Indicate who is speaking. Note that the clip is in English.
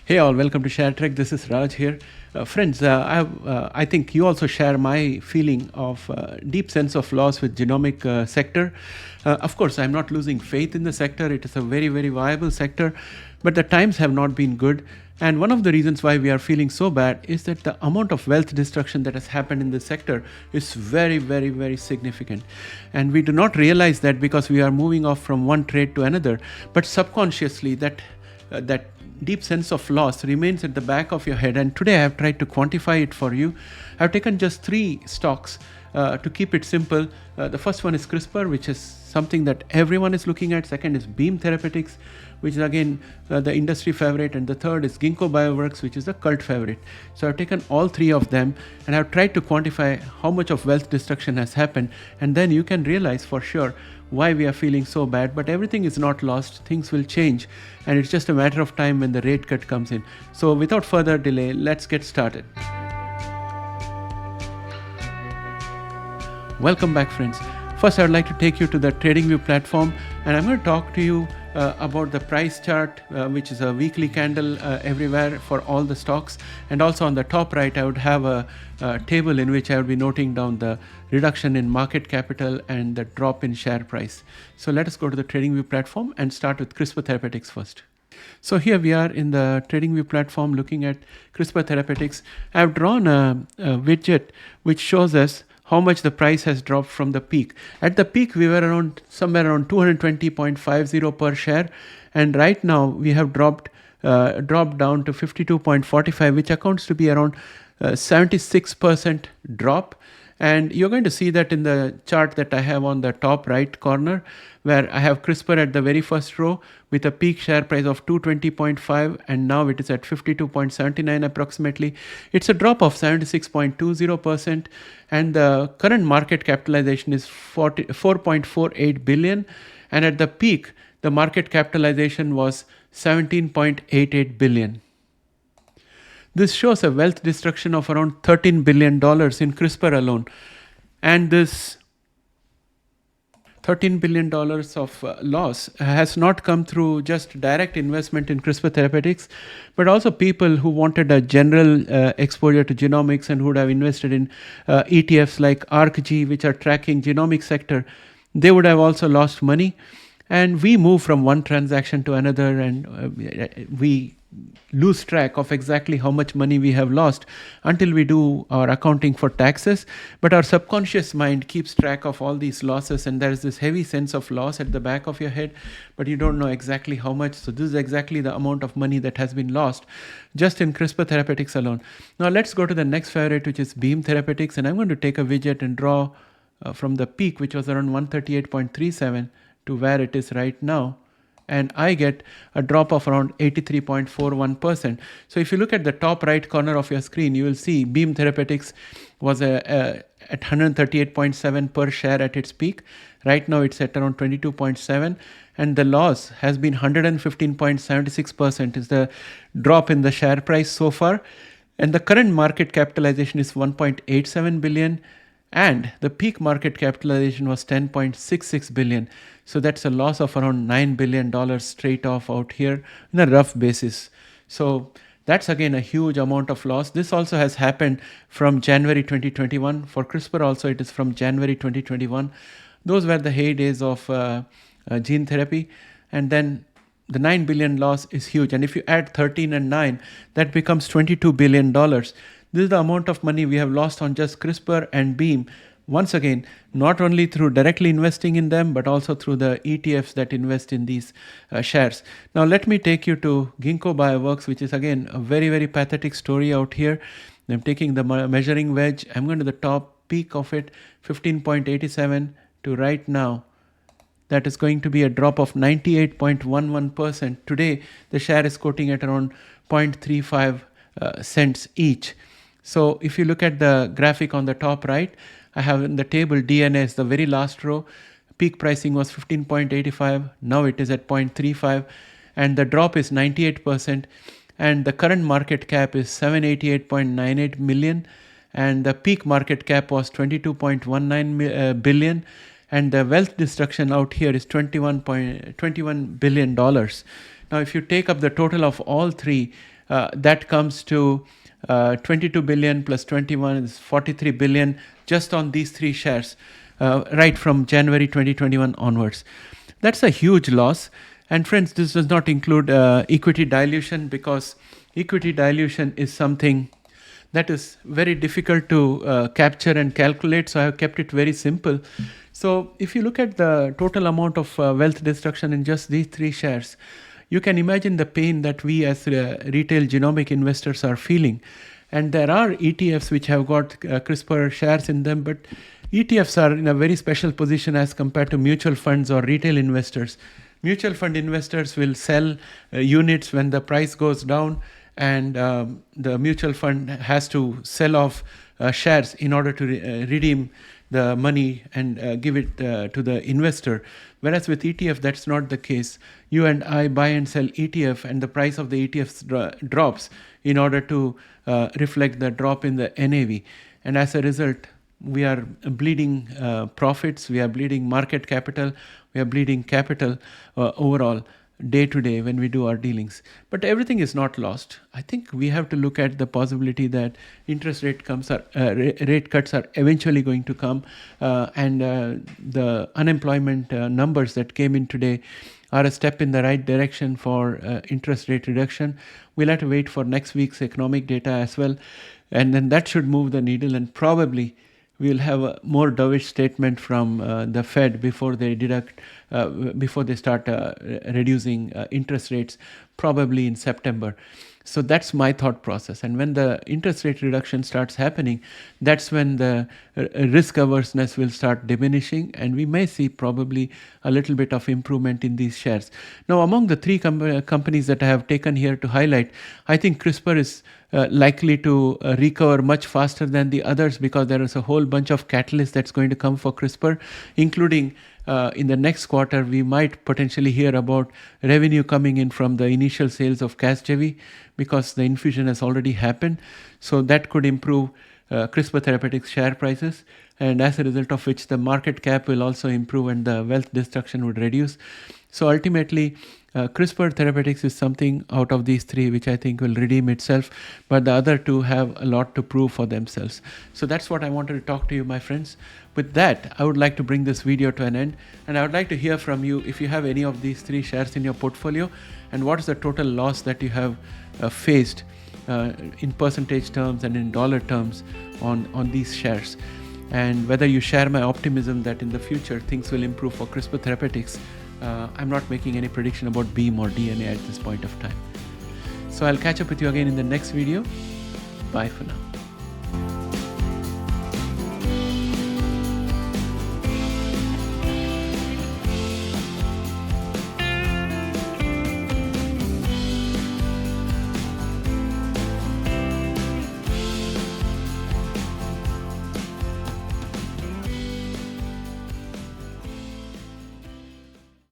Speaker 1: Hey all, welcome to ShareTreck. This is Raj here. Friends, I think you also share my feeling of deep sense of loss with genomic sector. Of course, I'm not losing faith in the sector. It is a very, very viable sector, but the times have not been good. And one of the reasons why we are feeling so bad is that the amount of wealth destruction that has happened in this sector is very, very, very significant. And we do not realize that because we are moving off from one trade to another, but subconsciously that deep sense of loss remains at the back of your head. And today I have tried to quantify it for you. I've taken just 3 stocks to keep it simple. The first one is CRISPR, which is something that everyone is looking at. Second is Beam Therapeutics, which is again the industry favorite. And the third is Ginkgo Bioworks, which is the cult favorite. So I've taken all 3 of them and I've tried to quantify how much of wealth destruction has happened. And then you can realize for sure why we are feeling so bad. But everything is not lost. Things will change. And it's just a matter of time when the rate cut comes in. So without further delay, let's get started. Welcome back, friends. First, I would like to take you to the TradingView platform, and I'm going to talk to you about the price chart, which is a weekly candle everywhere for all the stocks. And also on the top right, I would have a table in which I would be noting down the reduction in market capital and the drop in share price. So let us go to the TradingView platform and start with CRISPR Therapeutics first. So here we are in the TradingView platform looking at CRISPR Therapeutics. I've drawn a widget which shows us how much the price has dropped from the peak. At the peak, we were somewhere around 220.50 per share. And right now we have dropped down to 52.45, which accounts to be around 76% drop. And you're going to see that in the chart that I have on the top right corner, where I have CRISPR at the very first row with a peak share price of 220.5, and now it is at 52.79 approximately. It's a drop of 76.20%, and the current market capitalization is 4.48 billion, and at the peak, the market capitalization was 17.88 billion. This shows a wealth destruction of around $13 billion in CRISPR alone. And this $13 billion of loss has not come through just direct investment in CRISPR Therapeutics, but also people who wanted a general exposure to genomics and who would have invested in ETFs like ARCG, which are tracking genomic sector. They would have also lost money. And we move from one transaction to another, and we lose track of exactly how much money we have lost until we do our accounting for taxes. But our subconscious mind keeps track of all these losses, and there is this heavy sense of loss at the back of your head, but you don't know exactly how much. So this is exactly the amount of money that has been lost just in CRISPR Therapeutics alone. Now let's go to the next favorite, which is Beam Therapeutics, and I'm going to take a widget and draw from the peak, which was around 138.37 to where it is right now. And I get a drop of around 83.41%. So if you look at the top right corner of your screen, you will see Beam Therapeutics was at 138.7 per share at its peak. Right now it's at around 22.7, and the loss has been 115.76% is the drop in the share price so far. And the current market capitalization is 1.87 billion. And the peak market capitalization was 10.66 billion. So that's a loss of around $9 billion straight off out here on a rough basis. So that's again a huge amount of loss. This also has happened from January 2021. For CRISPR also it is from January 2021. Those were the heydays of gene therapy. And then the $9 billion loss is huge. And if you add 13 and 9, that becomes $22 billion. This is the amount of money we have lost on just CRISPR and Beam. Once again, not only through directly investing in them, but also through the ETFs that invest in these shares. Now, let me take you to Ginkgo Bioworks, which is again a very, very pathetic story out here. I'm taking the measuring wedge. I'm going to the top peak of it, 15.87 to right now. That is going to be a drop of 98.11%. Today, the share is quoting at around 0.35 cents each. So if you look at the graphic on the top right, I have in the table DNA is the very last row. Peak pricing was 15.85. Now it is at 0.35, and the drop is 98%. And the current market cap is 788.98 million, and the peak market cap was 22.19 billion. And the wealth destruction out here is $21 billion. Now, if you take up the total of all 3, that comes to 22 billion plus 21 is 43 billion just on these 3 shares, right from January 2021 onwards. That's a huge loss. And friends, this does not include equity dilution, because equity dilution is something that is very difficult to capture and calculate. So I have kept it very simple. So if you look at the total amount of wealth destruction in just these 3 shares, you can imagine the pain that we as retail genomic investors are feeling. And there are ETFs which have got CRISPR shares in them, but ETFs are in a very special position as compared to mutual funds or retail investors. Mutual fund investors will sell units when the price goes down, and the mutual fund has to sell off shares in order to redeem the money and give it to the investor. Whereas with ETF, that's not the case. You and I buy and sell ETF, and the price of the ETFs drops in order to reflect the drop in the NAV. And as a result, we are bleeding profits, we are bleeding market capital, we are bleeding capital overall day to day when we do our dealings. But everything is not lost. I think we have to look at the possibility that interest rate cuts are eventually going to come, and the unemployment numbers that came in today are a step in the right direction for interest rate reduction. We'll have to wait for next week's economic data as well, and then that should move the needle, and probably we'll have a more dovish statement from the Fed before they start reducing interest rates, probably in September. So that's my thought process. And when the interest rate reduction starts happening, that's when the risk averseness will start diminishing, and we may see probably a little bit of improvement in these shares. Now, among the 3 companies that I have taken here to highlight, I think CRISPR is likely to recover much faster than the others, because there is a whole bunch of catalysts that's going to come for CRISPR, including in the next quarter, we might potentially hear about revenue coming in from the initial sales of Casgevy, because the infusion has already happened. So that could improve CRISPR Therapeutics share prices, and as a result of which the market cap will also improve and the wealth destruction would reduce. So ultimately, CRISPR Therapeutics is something out of these 3 which I think will redeem itself, but the other 2 have a lot to prove for themselves. So that's what I wanted to talk to you, my friends. With that, I would like to bring this video to an end, and I would like to hear from you if you have any of these 3 shares in your portfolio, and what is the total loss that you have faced in percentage terms and in dollar terms on these shares, and whether you share my optimism that in the future things will improve for CRISPR Therapeutics. I'm not making any prediction about Beam or DNA at this point of time. So I'll catch up with you again in the next video. Bye for now.